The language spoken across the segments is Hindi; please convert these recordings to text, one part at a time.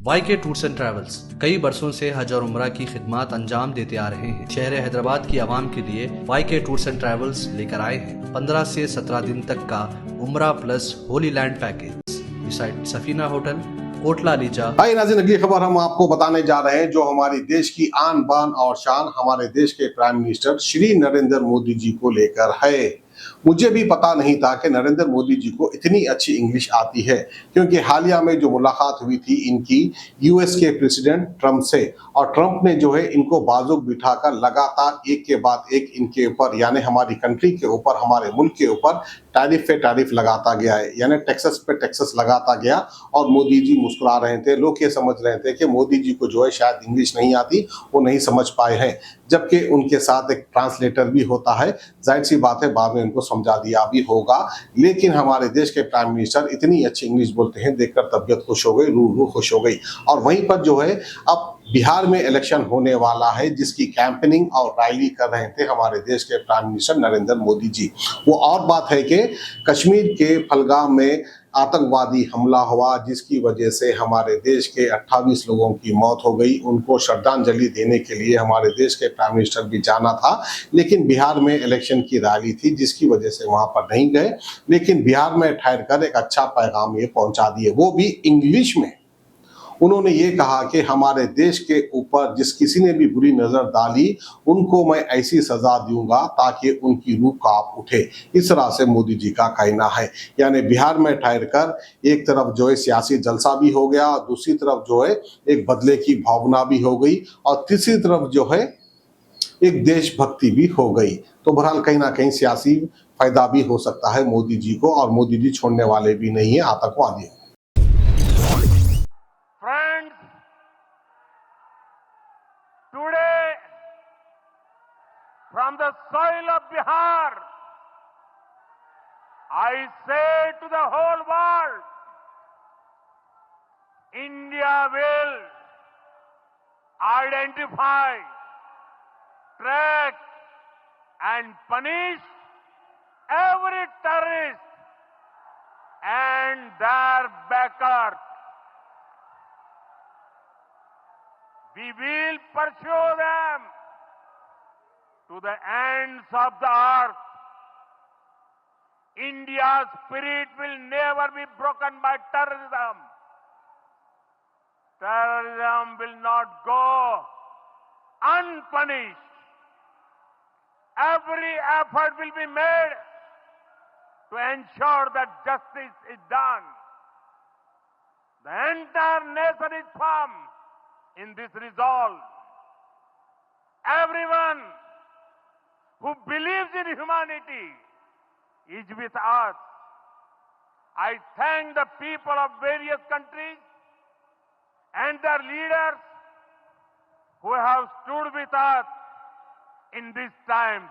YK टूर्स एंड ट्रैवल्स कई बरसों से हज और उम्रा की खिदमत अंजाम देते आ रहे हैं। शहर हैदराबाद की आवाम के लिए YK टूर्स एंड ट्रैवल्स लेकर आए हैं 15 से 17 दिन तक का उम्रा plus holy land package beside Safina hotel, Kotla लीचा। भाई नाज़रीन, अगली खबर हम आपको बताने जा रहे हैं जो हमारी देश की आन बान और शान हमारे देश के प्राइम मिनिस्टर श्री नरेंद्र मोदी जी को लेकर है। मुझे भी पता नहीं था कि नरेंद्र मोदी जी को इतनी अच्छी इंग्लिश आती है, क्योंकि हालिया में जो मुलाकात हुई थी इनकी यूएस के प्रेसिडेंट ट्रंप से, और ट्रंप ने जो है इनको बाजुक बिठाकर लगातार एक के बाद एक इनके ऊपर यानी हमारी कंट्री के ऊपर, हमारे मुल्क के ऊपर टैरिफ पे टैरिफ लगाता गया है, यानी टैक्सेस पे टैक्सेस लगाता गया। और मोदी जी मुस्कुरा रहे थे। लोग ये समझ रहे थे कि मोदी जी को जो है शायद इंग्लिश नहीं आती, वो नहीं समझ पाए हैं, जबकि उनके साथ एक ट्रांसलेटर भी होता है। जाहिर सी बात है बाद में उनको समझा दिया भी होगा। लेकिन हमारे देश के प्राइम मिनिस्टर इतनी अच्छी इंग्लिश बोलते हैं, देखकर तबीयत खुश हो गई, रूह खुश हो गई। और वहीं पर जो है अब बिहार में इलेक्शन होने वाला है, जिसकी कैंपेनिंग और रैली कर रहे थे हमारे देश के प्राइम मिनिस्टर नरेंद्र मोदी जी। वो और बात है कि कश्मीर के फलगाम में आतंकवादी हमला हुआ, जिसकी वजह से हमारे देश के 28 लोगों की मौत हो गई। उनको श्रद्धांजलि देने के लिए हमारे देश के प्राइम मिनिस्टर भी जाना था, लेकिन बिहार में इलेक्शन की रैली थी, जिसकी वजह से वहां पर नहीं गए। लेकिन बिहार में ठहर कर एक अच्छा पैगाम ये पहुंचा दिए, वो भी इंग्लिश में। उन्होंने ये कहा कि हमारे देश के ऊपर जिस किसी ने भी बुरी नजर डाली, उनको मैं ऐसी सजा दूंगा ताकि उनकी रूह कांप उठे। इस तरह से मोदी जी का कहना है। यानी बिहार में ठहर कर एक तरफ जो है सियासी जलसा भी हो गया, दूसरी तरफ जो है एक बदले की भावना भी हो गई, और तीसरी तरफ जो है एक देशभक्ति भी हो गई। तो बहरहाल कहीं ना कहीं सियासी फायदा भी हो सकता है मोदी जी को, और मोदी जी छोड़ने वाले भी नहीं है आतंकवादियों। Today, from the soil of Bihar, I say to the whole world, India will identify, track, and punish every terrorist and their backers. We will pursue them to the ends of the earth. India's spirit will never be broken by terrorism. Terrorism will not go unpunished. Every effort will be made to ensure that justice is done. The entire nation is firm in this resolve. Everyone who believes in humanity is with us. I thank the people of various countries and their leaders who have stood with us in these times.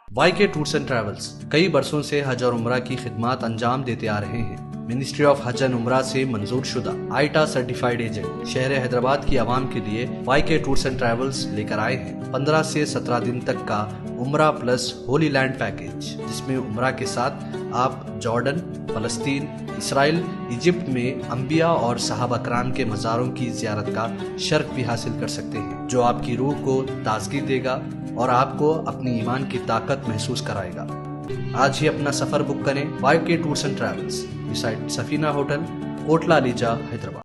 YK tours and travels कई बरसों से हज और उम्रा की खिदमत अंजाम देते आ रहे हैं। मिनिस्ट्री ऑफ हज एंड उम्रा से मंजूर शुदा आईटा सर्टिफाइड एजेंट शहर हैदराबाद की आवाम के लिए YK टूर्स एंड ट्रैवल्स लेकर आए हैं 15 से 17 दिन तक का उम्रा प्लस होली लैंड पैकेज, जिसमें उम्रा के साथ आप जॉर्डन, फलस्तीन, इसराइल, इजिप्ट में अंबिया और सहाबा कराम के मज़ारों की ज़ियारत का शर्फ भी हासिल कर सकते हैं, जो आपकी रूह को ताजगी देगा और आपको अपनी ईमान की ताकत महसूस कराएगा। आज ही अपना सफर बुक करें YK tours and travels beside Safina hotel, Kotla लीचा, हैदराबाद।